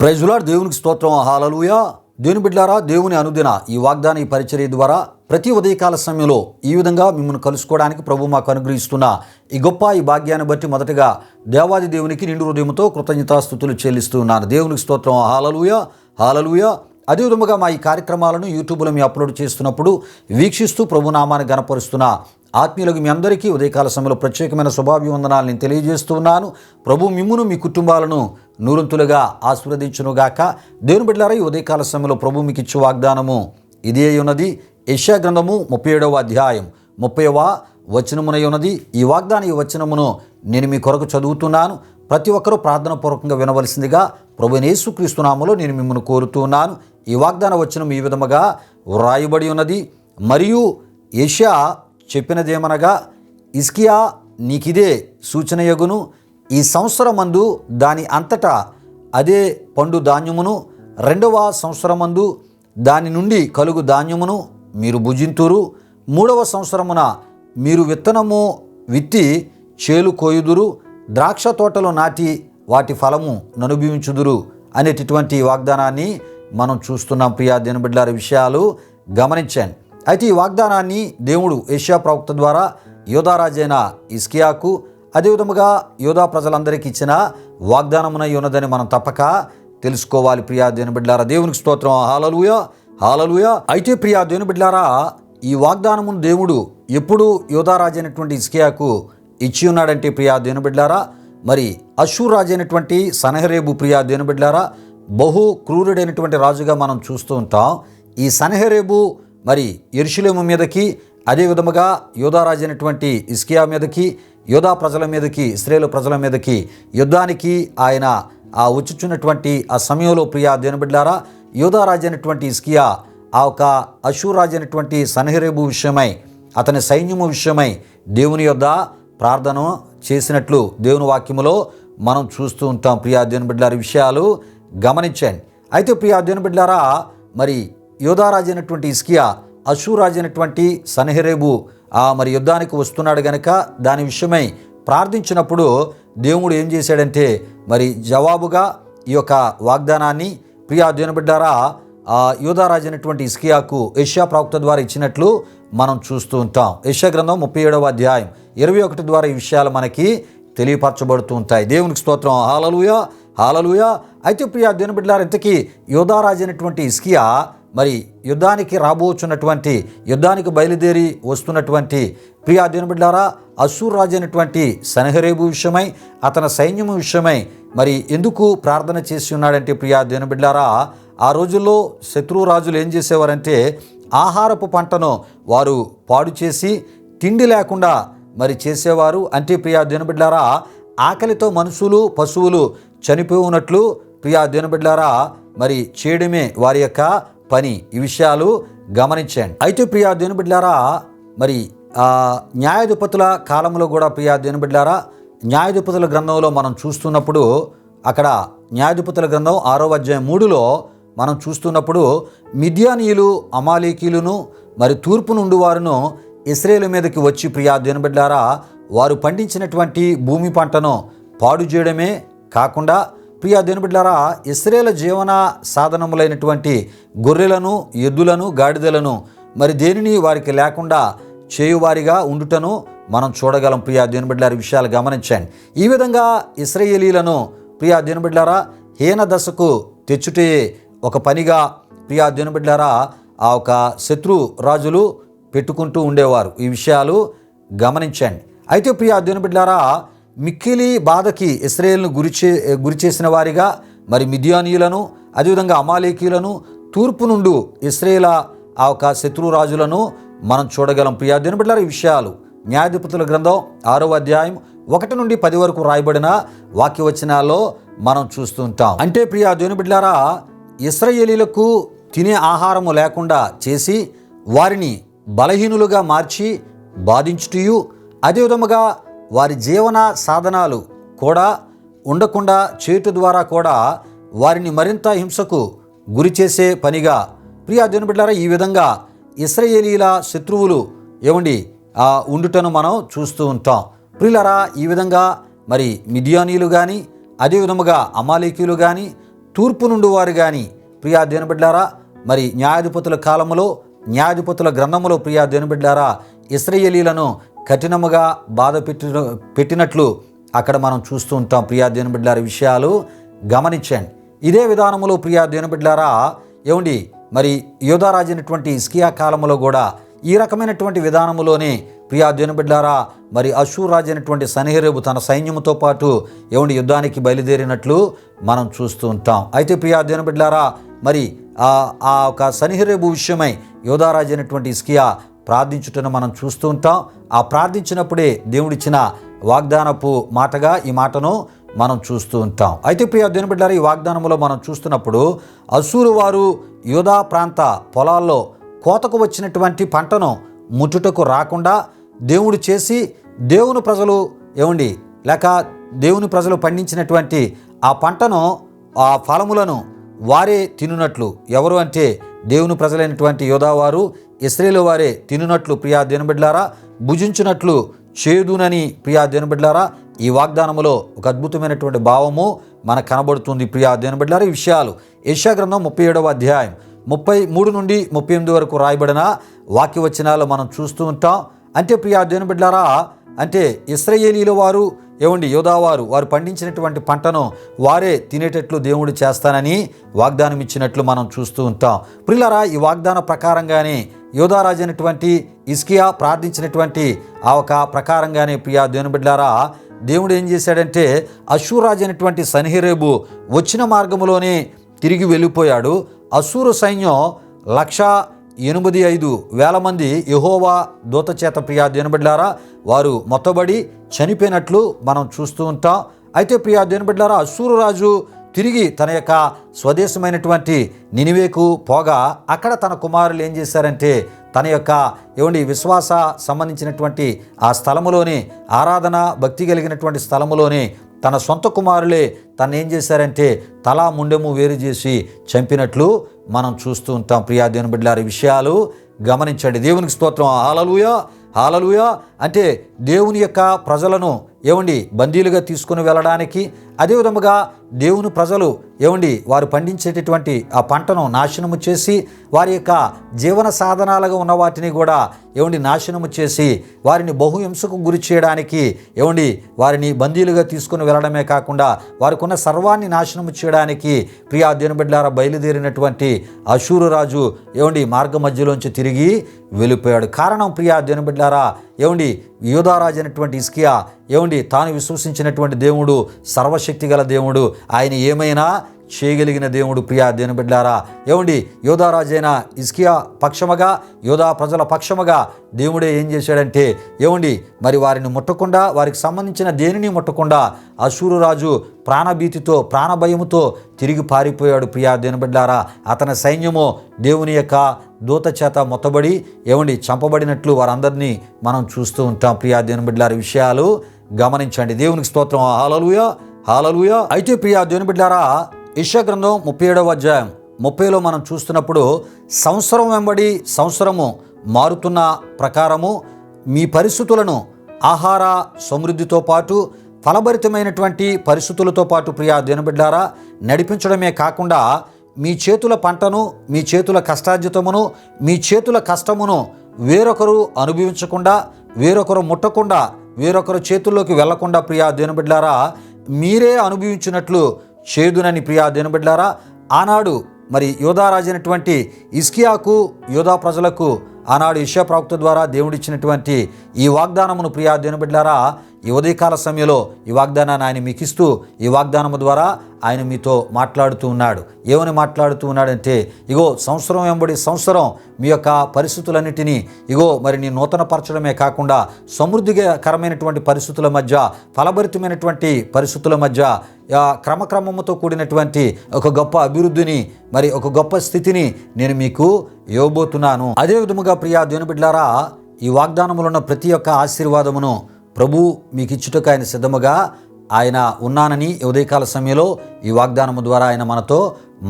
Praise lord. దేవునికి స్తోత్రం. హల్లెలూయా. దేవుని బిడ్డలారా, దేవుని అనుదిన ఈ వాగ్దాన ఈ పరిచర్య ద్వారా ప్రతి ఉదయకాల సమయంలో ఈ విధంగా మిమ్మల్ని కలుసుకోవడానికి ప్రభు మాకు అనుగ్రహిస్తున్న ఈ గొప్ప ఈ భాగ్యాన్ని బట్టి మొదటగా దేవాది దేవునికి నిండు హృదయంతో కృతజ్ఞతాస్తుతులు చెల్లిస్తూ ఉన్నాను. దేవునికి స్తోత్రం. హల్లెలూయా, హల్లెలూయా. అదేవిధముగా మా ఈ కార్యక్రమాలను యూట్యూబ్లో మేము అప్లోడ్ చేస్తున్నప్పుడు వీక్షిస్తూ ప్రభు నామాన్ని గణపరుస్తున్న ఆత్మీయులకు మీ అందరికీ ఉదయకాల సమయంలో ప్రత్యేకమైన శుభాభివందనాలు నేను తెలియజేస్తూ ఉన్నాను. ప్రభు మిమ్మును మీ కుటుంబాలను నూరంతులుగా ఆశీర్వదించునుగాక. దేవుని బిడ్డలారా, ఈ ఉదయకాల సమయంలో ప్రభు మీకు ఇచ్చే వాగ్దానము ఇదే ఉన్నది. యెషయా గ్రంథము 37వ అధ్యాయం 30వ వచనమునై ఉన్నది. ఈ వాగ్దాన ఈ వచనమును నేను మీ కొరకు చదువుతున్నాను. ప్రతి ఒక్కరూ ప్రార్థన పూర్వకంగా వినవలసిందిగా ప్రభువైన యేసుక్రీస్తు నామములో నేను మిమ్మల్ని కోరుతూ ఉన్నాను. ఈ వాగ్దాన వచనం ఈ విధముగా వ్రాయబడి ఉన్నది. మరియు యెషయా చెప్పినదేమనగా, హిజ్కియా నీకిదే సూచనయగును. ఈ సంవత్సరమందు దాని అంతటా అదే పండు ధాన్యమును, 2వ సంవత్సరమందు దాని నుండి కలుగు ధాన్యమును మీరు భుజింతురు. 3వ సంవత్సరమున మీరు విత్తనము విత్తి చేలు కోయుదురు, ద్రాక్ష తోటలో నాటి వాటి ఫలము అనుభవించుదురు అనేటటువంటి వాగ్దానాన్ని మనం చూస్తున్నాం. ప్రియా దేవుని బిడ్డలారా, విషయాలు గమనించండి. అయితే ఈ వాగ్దానాన్ని దేవుడు యెషయా ప్రవక్త ద్వారా యోధారాజైన హిజ్కియాకు అదేవిధముగా యోధా ప్రజలందరికీ ఇచ్చిన వాగ్దానమునై ఉన్నదని మనం తప్పక తెలుసుకోవాలి. ప్రియా దేవుని బిడ్డలారా, దేవునికి స్తోత్రం. హల్లెలూయా, హల్లెలూయా. అయితే ప్రియా దేవుని బిడ్డలారా, ఈ వాగ్దానమును దేవుడు ఎప్పుడు యోధారాజైనటువంటి హిజ్కియాకు ఇచ్చి ఉన్నాడంటే ప్రియా దేవుని బిడ్డలారా, మరి అష్షూరు రాజైనటువంటి సన్హెరీబు ప్రియా దేవుని బిడ్డలారా బహు క్రూరుడైనటువంటి రాజుగా మనం చూస్తూ ఉంటాం. ఈ సన్హెరీబు మరి యెరూషలేము మీదకి, అదేవిధముగా యోధారాజు అయినటువంటి హిజ్కియా మీదకి, యోధా ప్రజల మీదకి, ఇశ్రాయేలు ప్రజల మీదకి యుద్ధానికి ఆయన వచ్చుచున్నటువంటి ఆ సమయంలో ప్రియా దేవుని బిడ్డలారా, యోధారాజు అయినటువంటి హిజ్కియా ఆ ఒక అష్షూరు రాజు అయినటువంటి సన్హెరీబు విషయమై, అతని సైన్యము విషయమై దేవుని యొద్ద ప్రార్థన చేసినట్లు దేవుని వాక్యములో మనం చూస్తూ ఉంటాం. ప్రియా దేవుని బిడ్డలారా, విషయాలు గమనించండి. అయితే ప్రియా దేవుని బిడ్డలారా, మరి యోధారాజు అయినటువంటి హిజ్కియా అష్షూరు రాజు అయినటువంటి సన్హెరీబు మరి యుద్ధానికి వస్తున్నాడు గనక దాని విషయమై ప్రార్థించినప్పుడు దేవుడు ఏం చేశాడంటే, మరి జవాబుగా ఈ యొక్క వాగ్దానాన్ని ప్రియా దేవుని బిడ్డలారా యోధారాజు అయినటువంటి హిజ్కియాకు యెషయా ప్రవక్త ద్వారా ఇచ్చినట్లు మనం చూస్తూ ఉంటాం. యెషయా గ్రంథం 37వ అధ్యాయం 21 ద్వారా ఈ విషయాలు మనకి తెలియపరచబడుతూ ఉంటాయి. దేవునికి స్తోత్రం. హల్లెలూయా, హల్లెలూయా. అయితే ప్రియా దేవుని బిడ్డలారా, ఇంతకీ యోధారాజు అయినటువంటి హిజ్కియా మరి యుద్ధానికి రాబోచున్నటువంటి, యుద్ధానికి బయలుదేరి వస్తున్నటువంటి ప్రియా దేవుని బిడ్డలారా అష్షూరు రాజు అయినటువంటి సన్హెరీబు విషయమై, అతని సైన్యము విషయమై మరి ఎందుకు ప్రార్థన చేసి ఉన్నాడంటే ప్రియా దేవుని బిడ్డలారా, ఆ రోజుల్లో శత్రు రాజులు ఏం చేసేవారంటే ఆహారపు పంటను వారు పాడు చేసి తిండి లేకుండా మరి చేసేవారు. అంటే ప్రియా దేవుని బిడ్డలారా, ఆకలితో మనుషులు పశువులు చనిపోయి ఉన్నట్లు ప్రియా దేవుని బిడ్డలారా మరి చేయడమే వారి యొక్క పని. ఈ విషయాలు గమనించండి. అయితే ప్రియా దేవుని బిడ్డలారా, మరి న్యాయాధిపతుల కాలంలో కూడా ప్రియా దేవుని బిడ్డలారా న్యాయాధిపతుల గ్రంథంలో మనం చూస్తున్నప్పుడు, అక్కడ న్యాయాధిపతుల గ్రంథం 6వ అధ్యాయం 3లో మనం చూస్తున్నప్పుడు మిద్యానీయులు అమాలేకీయులను మరి తూర్పు నుండి వారును ఇశ్రాయేలు మీదకి వచ్చి ప్రియా దేవుని బిడ్డలారా వారు పండించినటువంటి భూమి పంటను పాడు చేయడమే కాకుండా ప్రియా దేవుని బిడ్డలారా ఇశ్రాయేలు జీవన సాధనములైనటువంటి గొర్రెలను, ఎద్దులను, గాడిదలను మరి దేనిని వారికి లేకుండా చేయువారిగా ఉండుటను మనం చూడగలం. ప్రియా దేవుని బిడ్డలారా, విషయాలు గమనించండి. ఈ విధంగా ఇశ్రాయేలీలను ప్రియా దేవుని బిడ్డలారా హీన దశకు తెచ్చుటే ఒక పనిగా ప్రియా దేవుని బిడ్డలారా ఆ ఒక శత్రు రాజులు పెట్టుకుంటూ ఉండేవారు. ఈ విషయాలు గమనించండి. అయితే ప్రియా దేవుని బిడ్డలారా మిక్కిలి బాధకి ఇశ్రాయేలును గురి చేసిన వారిగా మరి మిద్యానీయులను, అదేవిధంగా అమాలేకీయులను, తూర్పు నుండి ఇశ్రాయేల ఆ ఒక శత్రు రాజులను మనం చూడగలం. ప్రియా దేవుని బిడ్డలారా, ఈ విషయాలు న్యాయాధిపతుల గ్రంథం 6వ అధ్యాయం 1 నుండి 10 వరకు రాయబడిన వాక్యవచనాల్లో మనం చూస్తూ ఉంటాం. అంటే ప్రియా దేవుని బిడ్డలారా ఇశ్రాయేలీలకు తినే ఆహారము లేకుండా చేసి వారిని బలహీనులుగా మార్చి బాధించుటయు, అదేవిధముగా వారి జీవన సాధనాలు కూడా ఉండకుండా చేటు ద్వారా కూడా వారిని మరింత హింసకు గురి చేసే పనిగా ప్రియా దేవుని బిడ్డలారా ఈ విధంగా ఇశ్రాయేలీల శత్రువులు ఉండుటను మనం చూస్తూ ఉంటాం. ప్రియులారా, ఈ విధంగా మరి మిద్యానీయులు కానీ, అదేవిధముగా అమాలేకీయులు కానీ, తూర్పు నుండి వారు కానీ ప్రియా దేవుని బిడ్డలారా మరి న్యాయాధిపతుల కాలములో న్యాయాధిపతుల గ్రంథములో ప్రియా దేవుని బిడ్డలారా ఇశ్రాయేలీలను కఠినముగా బాధ పెట్టినట్లు అక్కడ మనం చూస్తూ ఉంటాం. ప్రియా దేవుని బిడ్డలారా విషయాలు గమనించండి. ఇదే విధానములో ప్రియా దేవుని బిడ్డలారా ఏమండి మరి యోధారాజు అయినటువంటి హిజ్కియా కాలంలో కూడా ఈ రకమైనటువంటి విధానములోనే ప్రియా దేవుని బిడ్డలారా మరి అష్షూరు రాజు అయినటువంటి సన్హెరీబు తన సైన్యముతో పాటు ఏమండి యుద్ధానికి బయలుదేరినట్లు మనం చూస్తూ ఉంటాం. అయితే ప్రియా దేవుని బిడ్డలారా మరి ఆ ఒక సన్హెరీబు విషయమై యోధారాజు అయినటువంటి హిజ్కియా ప్రార్థించుటను మనం చూస్తూ ఉంటాం. ఆ ప్రార్థించినప్పుడే దేవుడిచ్చిన వాగ్దానపు మాటగా ఈ మాటను మనం చూస్తూ ఉంటాం. అయితే ప్రియా దేవుని బిడ్డలారా ఈ వాగ్దానంలో మనం చూస్తున్నప్పుడు అష్షూరు వారు యోధా ప్రాంత పొలాల్లో కోతకు వచ్చినటువంటి పంటను ముట్టుటకు రాకుండా దేవుడు చేసి దేవుని ప్రజలు ఏమండి లేక దేవుని ప్రజలు పండించినటువంటి ఆ పంటను ఆ ఫలములను వారే తినునట్లు, ఎవరు అంటే దేవుని ప్రజలైనటువంటి యోధా వారు ఇశ్రాయేలు వారే తినునట్లు ప్రియా దేవుని బిడ్డలారా భుజించినట్లు చేదునని ప్రియా దేవుని బిడ్డలారా ఈ వాగ్దానములో ఒక అద్భుతమైనటువంటి భావము మనకు కనబడుతుంది. ప్రియా దేవుని బిడ్డలారా ఈ విషయాలు యెషయా గ్రంథం 37వ అధ్యాయం 33 నుండి 38 వరకు రాయబడిన వాక్యవచనాలు మనం చూస్తూ ఉంటాం. అంటే ప్రియా దేవుని బిడ్డలారా అంటే ఇశ్రాయేలీల వారు ఏమండి యోధావారు వారు పండించినటువంటి పంటను వారే తినేటట్లు దేవుడు చేస్తానని వాగ్దానం ఇచ్చినట్లు మనం చూస్తూ ఉంటాం. ప్రియులారా ఈ వాగ్దాన ప్రకారంగానే యోధారాజు అయినటువంటి హిజ్కియా ప్రార్థించినటువంటి ఆ ఒక ప్రకారంగానే ప్రియా దేవుని బిడ్డలారా దేవుడు ఏం చేశాడంటే అష్షూరు రాజు అయినటువంటి సన్హెరీబు వచ్చిన మార్గములోనే తిరిగి వెళ్ళిపోయాడు. అష్షూరు సైన్యం 185,000 మంది యెహోవా దూత చేత ప్రియా దేవుని బిడ్డలారా వారు మొత్తబడి చనిపోయినట్లు మనం చూస్తూ ఉంటాం. అయితే ప్రియా దేవుని బిడ్డలారా అష్షూరు రాజు తిరిగి తన యొక్క స్వదేశమైనటువంటి నినివేకు పోగా అక్కడ తన కుమారులు ఏం చేశారంటే తన యొక్క విశ్వాస సంబంధించినటువంటి ఆ స్థలములోనే ఆరాధన భక్తి కలిగినటువంటి స్థలములోనే తన సొంత కుమారులే తను ఏం చేశారంటే తలా ముండెము వేరు చేసి చంపినట్లు మనం చూస్తూ ఉంటాం. ప్రియా దేవుని బిడ్డలారా విషయాలు గమనించండి. దేవునికి స్తోత్రం. హల్లెలూయా హల్లెలూయా. అంటే దేవుని యొక్క ప్రజలను బందీలుగా తీసుకుని వెళ్ళడానికి అదేవిధముగా దేవుని ప్రజలు వారు పండించేటటువంటి ఆ పంటను నాశనము చేసి వారి యొక్క జీవన సాధనాలుగా ఉన్న వాటిని కూడా నాశనము చేసి వారిని బహుహింసకు గురి చేయడానికి వారిని బందీలుగా తీసుకుని వెళ్ళడమే కాకుండా వారికి ఉన్న సర్వాన్ని నాశనము చేయడానికి ప్రియా దేవుని బిడ్డలారా బయలుదేరినటువంటి అష్షూరు రాజు మార్గ మధ్యలోంచి తిరిగి వెళ్ళిపోయాడు. కారణం ప్రియా దేవుని బిడ్డలారా యోధారాజు అయినటువంటి హిజ్కియా తాను విశ్వసించినటువంటి దేవుడు సర్వశక్తి గల దేవుడు, ఆయన ఏమైనా చేయగలిగిన దేవుడు. ప్రియా దేవుని బిడ్డలారా యోధారాజు అయిన హిజ్కియా పక్షముగా యోధా ప్రజల పక్షముగా దేవుడే ఏం చేశాడంటే మరి వారిని ముట్టకుండా వారికి సంబంధించిన దేనిని ముట్టకుండా అష్షూరు రాజు ప్రాణభీతితో ప్రాణభయముతో తిరిగి పారిపోయాడు. ప్రియా దేవుని బిడ్డలారా అతని సైన్యము దేవుని యొక్క దూత చేత మొత్తబడి చంపబడినట్లు వారందరినీ మనం చూస్తూ ఉంటాం. ప్రియా దేవుని బిడ్డలారా విషయాలు గమనించండి. దేవునికి స్తోత్రం. హల్లెలూయా హల్లెలూయా. అయితే ప్రియా దేవుని బిడ్డలారా యెషయా గ్రంథం 37వ అధ్యాయం 30లో మనం చూస్తున్నప్పుడు సంవత్సరం వెంబడి సంవత్సరము మారుతున్న ప్రకారము మీ పరిస్థితులను ఆహార సమృద్ధితో పాటు ఫలభరితమైనటువంటి పరిస్థితులతో పాటు ప్రియా దేవుని బిడ్డలారా నడిపించడమే కాకుండా మీ చేతుల పంటను మీ చేతుల కష్టార్జితమును మీ చేతుల కష్టమును వేరొకరు అనుభవించకుండా వేరొకరు ముట్టకుండా వేరొకరు చేతుల్లోకి వెళ్లకుండా ప్రియా దేవుని బిడ్డలారా మీరే అనుభవించినట్లు చేదునని ప్రియా దేవుని బిడ్డలారా ఆనాడు మరి యోధారాజు అయినటువంటి హిజ్కియాకు యోధా ప్రజలకు ఆనాడు యెషయా ప్రవక్త ద్వారా దేవుడిచ్చినటువంటి ఈ వాగ్దానమును ప్రియా దేవుని బిడ్డలారా ఈ ఉదయకాల సమయంలో ఈ వాగ్దానాన్ని ఆయన మీకు ఇస్తూ ఈ వాగ్దానము ద్వారా ఆయన మీతో మాట్లాడుతూ ఉన్నాడు. ఏమని మాట్లాడుతూ ఉన్నాడంటే సంవత్సరం వెంబడి సంవత్సరం మీ యొక్క పరిస్థితులన్నిటినీ మరి నీ నూతనపరచడమే కాకుండా సమృద్ధికరమైనటువంటి పరిస్థితుల మధ్య ఫలభరితమైనటువంటి పరిస్థితుల మధ్య క్రమక్రమముతో కూడినటువంటి ఒక గొప్ప అభివృద్ధిని మరి ఒక గొప్ప స్థితిని నేను మీకు ఇవ్వబోతున్నాను. అదే విధముగా ప్రియా దేవుని బిడ్డలారా ఈ వాగ్దానములో ఉన్న ప్రతి ఒక్క ఆశీర్వాదమును ప్రభు మీకు ఇచ్చుటకు ఆయన సిద్ధముగా ఆయన ఉన్నానని ఉదయకాల సమయంలో ఈ వాగ్దానము ద్వారా ఆయన మనతో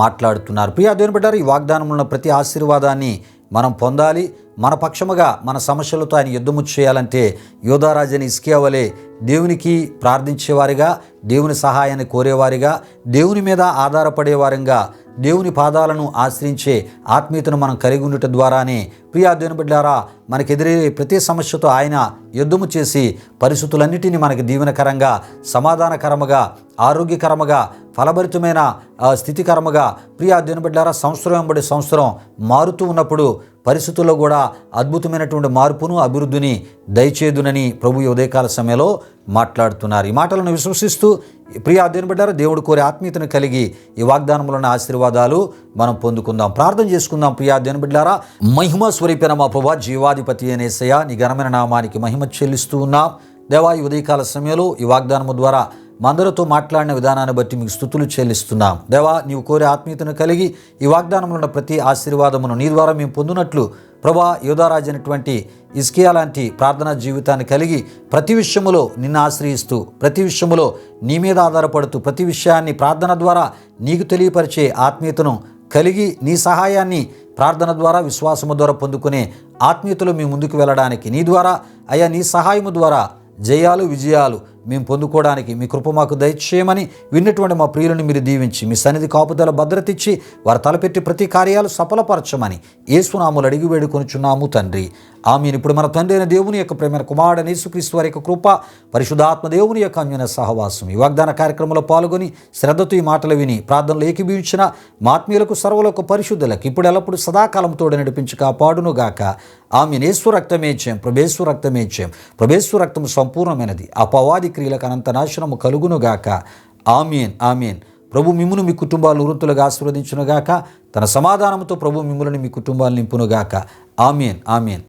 మాట్లాడుతున్నారు. ప్రియా దేవుని బిడ్డలారా ఈ వాగ్దానంలో ఉన్న ప్రతి ఆశీర్వాదాన్ని మనం పొందాలి. మన పక్షముగా మన సమస్యలతో ఆయన యుద్ధము చేయాలంటే యోధారాజుని హిజ్కియా వలె దేవునికి ప్రార్థించేవారిగా, దేవుని సహాయాన్ని కోరేవారిగా, దేవుని మీద ఆధారపడేవారంగా, దేవుని పాదాలను ఆశ్రయించే ఆత్మీయతను మనం కలిగి ఉండటం ద్వారానే ప్రియా దేవుని బిడ్డలారా, మనకెదిరే ప్రతి సమస్యతో ఆయన యుద్ధము చేసి పరిస్థితులన్నిటినీ మనకి దీవెనకరంగా, సమాధానకరముగా, ఆరోగ్యకరముగా, ఫలభరితమైన స్థితికరముగా ప్రియా దేవుని బిడ్డలారా సంవత్సరం వెంబడి సంవత్సరం మారుతూ ఉన్నప్పుడు పరిస్థితుల్లో కూడా అద్భుతమైనటువంటి మార్పును, అభివృద్ధిని దయచేదునని ప్రభు ఉదయకాల సమయంలో మాట్లాడుతున్నారు. ఈ మాటలను విశ్వసిస్తూ ప్రియా దేవుని బిడ్డలారా, దేవుడు కోరే ఆత్మీయతను కలిగి ఈ వాగ్దానములోని ఆశీర్వాదాలు మనం పొందుకుందాం. ప్రార్థన చేసుకుందాం. ప్రియా దేవుని బిడ్డలారా, మహిమ స్వరూపైన మా ప్రభువా, జీవాధిపతి అయిన యేసయ్యా, నీ ఘనమైన నామానికి మహిమ చెల్లిస్తూ ఉన్నాం. దేవా, ఈ ఉదయకాల సమయంలో ఈ వాగ్దానము ద్వారా మా అందరితో మాట్లాడిన విధానాన్ని బట్టి మీకు స్తుతులు చెల్లిస్తున్నాం. దేవా, నీవు కోరే ఆత్మీయతను కలిగి ఈ వాగ్దానంలో ఉన్న ప్రతి ఆశీర్వాదమును నీ ద్వారా మేము పొందినట్లు ప్రభా, యోధారాజు అయినటువంటి హిజ్కియా లాంటి ప్రార్థనా జీవితాన్ని కలిగి ప్రతి విషయములో నిన్ను ఆశ్రయిస్తూ, ప్రతి విషయములో నీ మీద ఆధారపడుతూ, ప్రతి విషయాన్ని ప్రార్థన ద్వారా నీకు తెలియపరిచే ఆత్మీయతను కలిగి నీ సహాయాన్ని ప్రార్థన ద్వారా, విశ్వాసము ద్వారా పొందుకునే ఆత్మీయతలో మేము ముందుకు వెళ్ళడానికి నీ ద్వారా అయ్యా, నీ సహాయము ద్వారా జయాలు, విజయాలు మేము పొందుకోవడానికి మీ కృప మాకు దయచేయమని విన్నటువంటి మా ప్రియులను మీరు దీవించి మీ సన్నిధి కాపుదల భద్రత ఇచ్చి వారు తలపెట్టి ప్రతి కార్యాలు సఫలపరచమని యేసునామములో అడిగి వేడుకొనుచున్నాము తండ్రి. ఆమేన్. ఇప్పుడు మన తండ్రి అయిన దేవుని యొక్క ప్రేమ, కుమారుడైన యేసుక్రీస్తు వారి యొక్క కృప, పరిశుద్ధాత్మ దేవుని యొక్క అన్యోన్య సహవాసం ఈ వాగ్దాన కార్యక్రమంలో పాల్గొని శ్రద్ధతో ఈ మాటలు విని ప్రార్థనలు ఏకీభవించిన మా ఆత్మీయులకు, సర్వులకు, పరిశుద్ధులకు ఇప్పుడు ఎల్లప్పుడు సదాకాలం తోడు నడిపించి కాపాడును గాక. ఆమేన్. యేసు రక్తమే జయం, ప్రభేసు రక్తమే జయం, ప్రభేసు రక్తం సంపూర్ణమైనది, అపవాది క్రియలకు అనంత నాశనము కలుగునుగాక. ఆమేన్. ఆమేన్. ప్రభు మిమ్మును మీ కుటుంబాలను వృత్తులుగా ఆశీర్వదించునుగాక. తన సమాధానంతో ప్రభు మిమ్ములను మీ కుటుంబాలను నింపునుగాక. ఆమేన్. ఆమేన్.